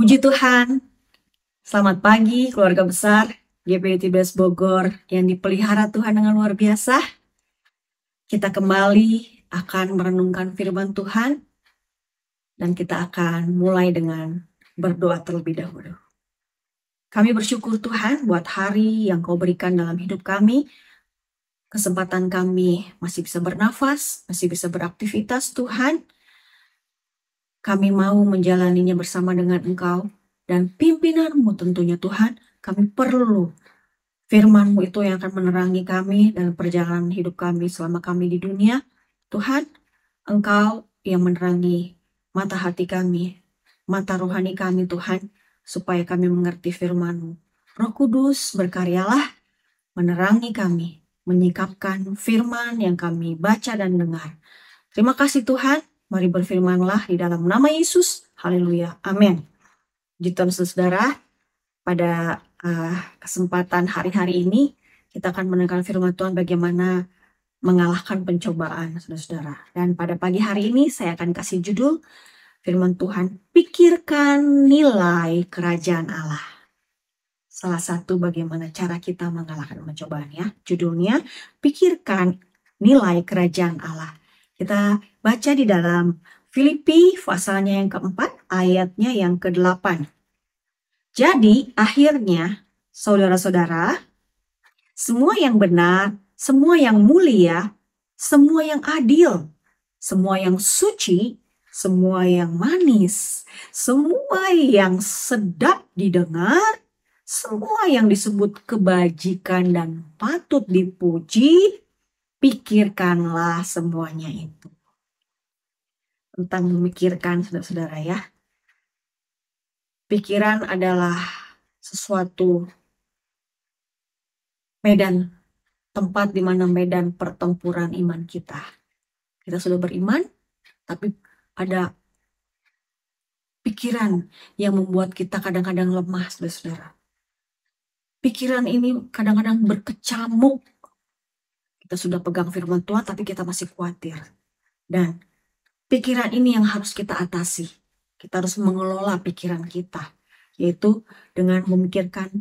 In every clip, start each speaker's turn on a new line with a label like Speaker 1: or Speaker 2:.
Speaker 1: Puji Tuhan, selamat pagi keluarga besar GPI TBS Bogor yang dipelihara Tuhan dengan luar biasa. Kita kembali akan merenungkan firman Tuhan dan kita akan mulai dengan berdoa terlebih dahulu. Kami bersyukur Tuhan buat hari yang Kau berikan dalam hidup kami. Kesempatan kami masih bisa bernafas, masih bisa beraktivitas Tuhan. Kami mau menjalaninya bersama dengan Engkau. Dan pimpinan-Mu tentunya Tuhan, kami perlu firman-Mu itu yang akan menerangi kami dalam perjalanan hidup kami selama kami di dunia. Tuhan, Engkau yang menerangi mata hati kami, mata rohani kami Tuhan, supaya kami mengerti firman-Mu. Roh Kudus berkaryalah menerangi kami, menyikapkan firman yang kami baca dan dengar. Terima kasih Tuhan, mari berfirmanlah di dalam nama Yesus. Haleluya, amin. Tuhan saudara, pada kesempatan hari-hari ini kita akan mendengar firman Tuhan bagaimana mengalahkan pencobaan saudara-saudara. Dan pada pagi hari ini saya akan kasih judul firman Tuhan, pikirkan nilai kerajaan Allah. Salah satu bagaimana cara kita mengalahkan pencobaan ya. Judulnya, pikirkan nilai kerajaan Allah. Kita baca di dalam Filipi pasalnya yang keempat, ayatnya yang ke-8. Jadi akhirnya saudara-saudara, semua yang benar, semua yang mulia, semua yang adil, semua yang suci, semua yang manis, semua yang sedap didengar, semua yang disebut kebajikan dan patut dipuji, pikirkanlah semuanya itu. Tentang memikirkan saudara-saudara ya. Pikiran adalah sesuatu medan, tempat di mana medan pertempuran iman kita. Kita sudah beriman, tapi ada pikiran yang membuat kita kadang-kadang lemah, saudara-saudara. Pikiran ini kadang-kadang berkecamuk. Kita sudah pegang firman Tuhan, tapi kita masih khawatir. Dan pikiran ini yang harus kita atasi. Kita harus mengelola pikiran kita, yaitu dengan memikirkan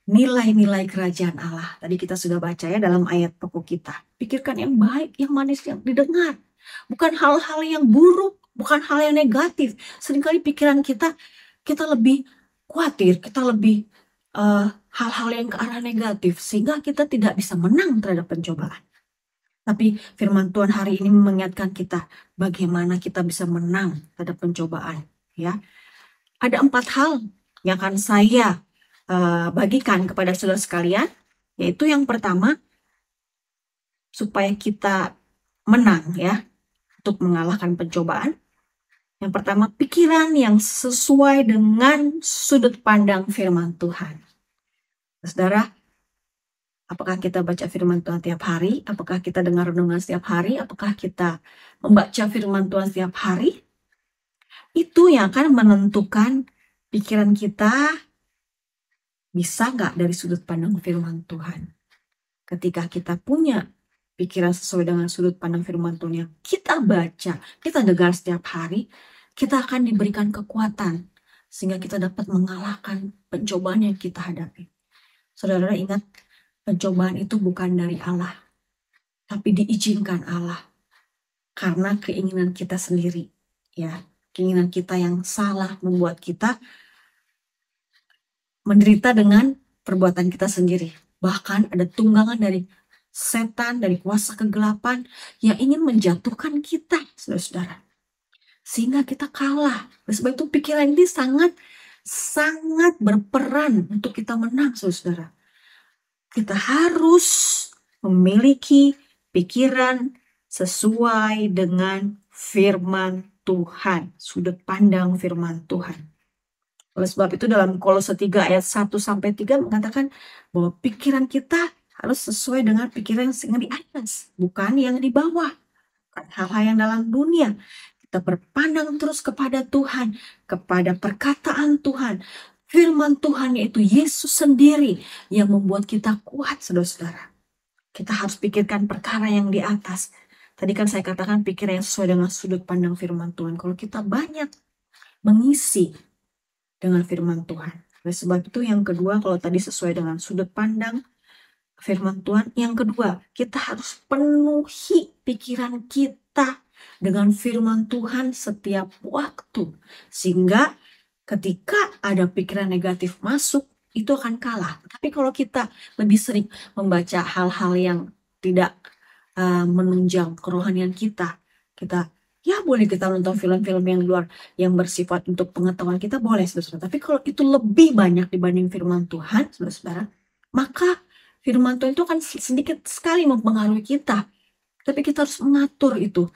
Speaker 1: nilai-nilai kerajaan Allah. Tadi kita sudah baca ya dalam ayat pokok kita. Pikirkan yang baik, yang manis, yang didengar. Bukan hal-hal yang buruk, bukan hal yang negatif. Seringkali pikiran kita lebih khawatir, kita lebih hal-hal yang ke arah negatif. Sehingga kita tidak bisa menang terhadap pencobaan. Tapi firman Tuhan hari ini mengingatkan kita bagaimana kita bisa menang terhadap pencobaan. Ya, ada 4 hal yang akan saya bagikan kepada saudara sekalian, yaitu yang pertama, supaya kita menang ya, untuk mengalahkan pencobaan. Yang pertama, pikiran yang sesuai dengan sudut pandang firman Tuhan. Saudara, apakah kita baca firman Tuhan setiap hari? Apakah kita dengar renungan setiap hari? Apakah kita membaca firman Tuhan setiap hari? Itu yang akan menentukan pikiran kita bisa nggak dari sudut pandang firman Tuhan. Ketika kita punya pikiran sesuai dengan sudut pandang firman Tuhan yang kita baca, kita dengar setiap hari, kita akan diberikan kekuatan sehingga kita dapat mengalahkan pencobaan yang kita hadapi. Saudara ingat, pencobaan itu bukan dari Allah, tapi diizinkan Allah karena keinginan kita sendiri, ya. Keinginan kita yang salah membuat kita menderita dengan perbuatan kita sendiri. Bahkan ada tunggangan dari setan, dari kuasa kegelapan yang ingin menjatuhkan kita, saudara-saudara. Sehingga kita kalah. Sebab itu pikiran ini sangat berperan untuk kita menang, saudara-saudara. Kita harus memiliki pikiran sesuai dengan firman Tuhan, sudut pandang firman Tuhan. Oleh sebab itu dalam Kolose 3 ayat 1-3 mengatakan bahwa pikiran kita harus sesuai dengan pikiran yang di atas, bukan yang di bawah. Bukan hal-hal yang dalam dunia. Kita berpandang terus kepada Tuhan, kepada perkataan Tuhan. Firman Tuhan yaitu Yesus sendiri yang membuat kita kuat, saudara-saudara. Kita harus pikirkan perkara yang di atas. Tadi kan saya katakan pikiran yang sesuai dengan sudut pandang firman Tuhan. Kalau kita banyak mengisi dengan firman Tuhan. Oleh sebab itu yang kedua, kalau tadi sesuai dengan sudut pandang firman Tuhan, yang kedua, kita harus penuhi pikiran kita dengan firman Tuhan setiap waktu. Sehingga ketika ada pikiran negatif masuk, itu akan kalah. Tapi kalau kita lebih sering membaca hal-hal yang tidak menunjang kerohanian kita ya boleh kita nonton film-film yang luar yang bersifat untuk pengetahuan kita, boleh saudara. Tapi kalau itu lebih banyak dibanding firman Tuhan, saudara, maka firman Tuhan itu akan sedikit sekali mempengaruhi kita. Tapi kita harus mengatur itu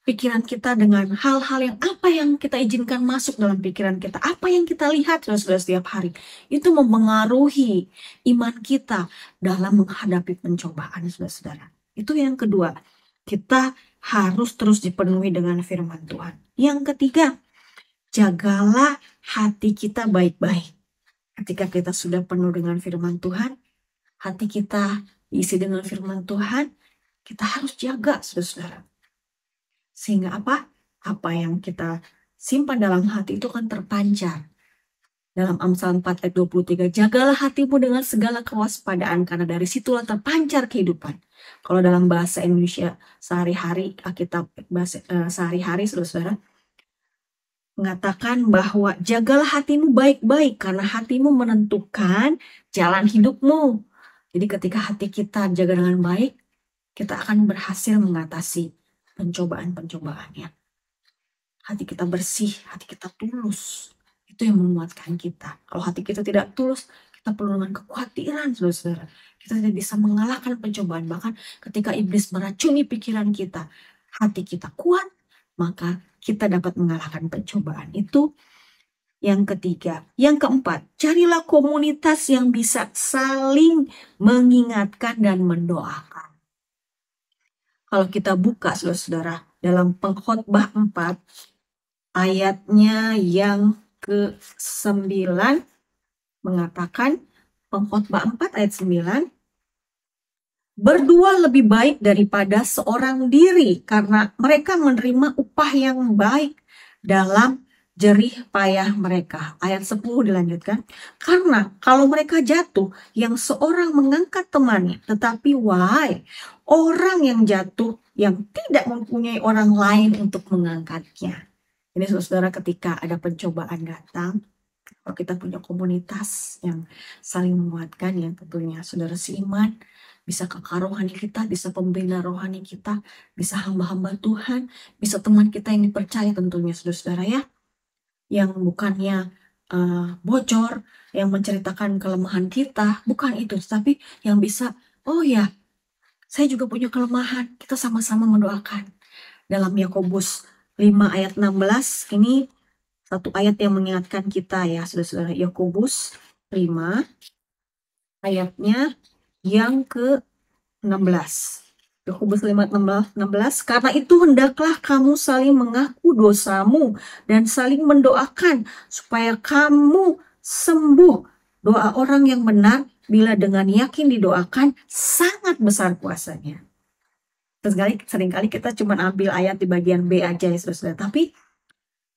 Speaker 1: pikiran kita dengan hal-hal yang apa yang kita izinkan masuk dalam pikiran kita, apa yang kita lihat saudara setiap hari, itu mempengaruhi iman kita dalam menghadapi pencobaan, saudara. Itu yang kedua, kita harus terus dipenuhi dengan firman Tuhan. Yang ketiga, jagalah hati kita baik-baik. Ketika kita sudah penuh dengan firman Tuhan, hati kita diisi dengan firman Tuhan, kita harus jaga, saudara. Sehingga apa? Apa yang kita simpan dalam hati itu kan terpancar. Dalam Amsal 4 ayat 23, jagalah hatimu dengan segala kewaspadaan, karena dari situlah terpancar kehidupan. Kalau dalam bahasa Indonesia sehari-hari, Alkitab bahasa sehari-hari, saudara, mengatakan bahwa jagalah hatimu baik-baik, karena hatimu menentukan jalan hidupmu. Jadi ketika hati kita jaga dengan baik, kita akan berhasil mengatasi pencobaan-pencobaannya. Hati kita bersih, hati kita tulus. Itu yang menguatkan kita. Kalau hati kita tidak tulus, kita penuh dengan kekhawatiran, saudara. Kita tidak bisa mengalahkan pencobaan. Bahkan ketika iblis meracuni pikiran kita, hati kita kuat, maka kita dapat mengalahkan pencobaan. Itu yang ketiga. Yang keempat, carilah komunitas yang bisa saling mengingatkan dan mendoakan. Kalau kita buka, saudara-saudara, dalam Pengkhotbah 4, ayatnya yang ke-9 mengatakan, Pengkhotbah 4 ayat 9, berdua lebih baik daripada seorang diri, karena mereka menerima upah yang baik dalam jerih payah mereka. Ayat 10 dilanjutkan, karena kalau mereka jatuh, yang seorang mengangkat temannya, tetapi wahai orang yang jatuh yang tidak mempunyai orang lain untuk mengangkatnya. Ini saudara, ketika ada pencobaan datang, kalau kita punya komunitas yang saling menguatkan, yang tentunya saudara seiman, bisa kakak rohani kita, bisa pembina rohani kita, bisa hamba-hamba Tuhan, bisa teman kita yang dipercaya tentunya saudara-saudara ya, yang bukannya bocor, yang menceritakan kelemahan kita, bukan itu, tapi yang bisa, oh ya, saya juga punya kelemahan, kita sama-sama mendoakan. Dalam Yakobus 5 ayat 16, ini satu ayat yang mengingatkan kita ya, saudara-saudara. Yakobus 5 ayatnya yang ke-16. Yakobus 5:16, karena itu hendaklah kamu saling mengaku dosamu dan saling mendoakan supaya kamu sembuh. Doa orang yang benar bila dengan yakin didoakan sangat besar kuasanya. Seringkali kita cuma ambil ayat di bagian B aja ya saudara. Tapi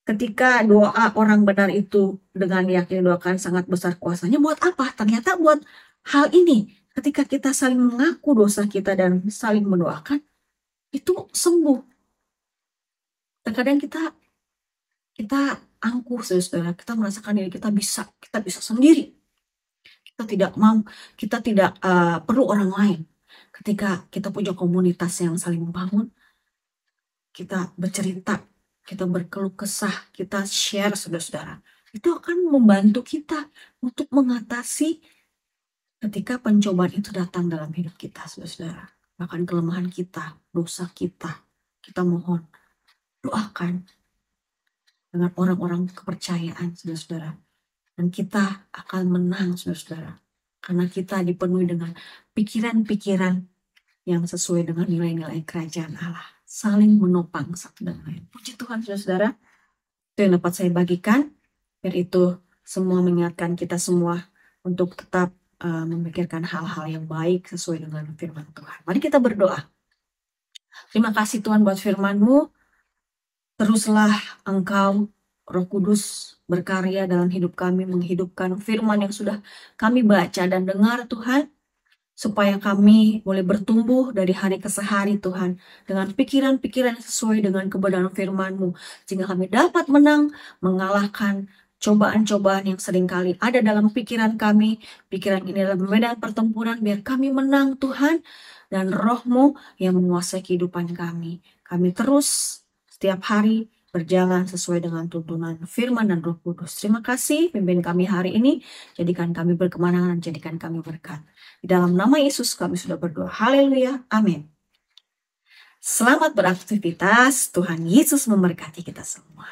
Speaker 1: ketika doa orang benar itu dengan yakin didoakan sangat besar kuasanya, buat apa? Ternyata buat hal ini. Ketika kita saling mengaku dosa kita dan saling mendoakan, itu sembuh. Terkadang kita angkuh saudara, kita merasakan diri kita bisa sendiri. Kita tidak perlu orang lain. Ketika kita punya komunitas yang saling membangun, kita bercerita, kita berkeluh kesah, kita share saudara-saudara, itu akan membantu kita untuk mengatasi ketika pencobaan itu datang dalam hidup kita saudara-saudara. Bahkan kelemahan kita, dosa kita mohon doakan dengan orang-orang kepercayaan saudara-saudara. Dan kita akan menang saudara-saudara. Karena kita dipenuhi dengan pikiran-pikiran yang sesuai dengan nilai-nilai kerajaan Allah. Saling menopang satu dan lain. Puji Tuhan saudara-saudara. Itu yang dapat saya bagikan. Biar itu semua mengingatkan kita semua untuk tetap memikirkan hal-hal yang baik sesuai dengan firman Tuhan. Mari kita berdoa. Terima kasih Tuhan buat firman-Mu. Teruslah Engkau, Roh Kudus, berkarya dalam hidup kami, menghidupkan firman yang sudah kami baca dan dengar Tuhan, supaya kami boleh bertumbuh dari hari ke hari Tuhan, dengan pikiran-pikiran yang sesuai dengan kebenaran firman-Mu, sehingga kami dapat menang, mengalahkan cobaan-cobaan yang seringkali ada dalam pikiran kami. Pikiran ini adalah medan pertempuran, biar kami menang Tuhan, dan Roh-Mu yang menguasai kehidupan kami. Kami terus setiap hari berjalan sesuai dengan tuntunan firman dan Roh Kudus. Terima kasih pimpin kami hari ini, jadikan kami berkemenangan, jadikan kami berkat. Di dalam nama Yesus kami sudah berdoa. Haleluya. Amin. Selamat beraktivitas. Tuhan Yesus memberkati kita semua.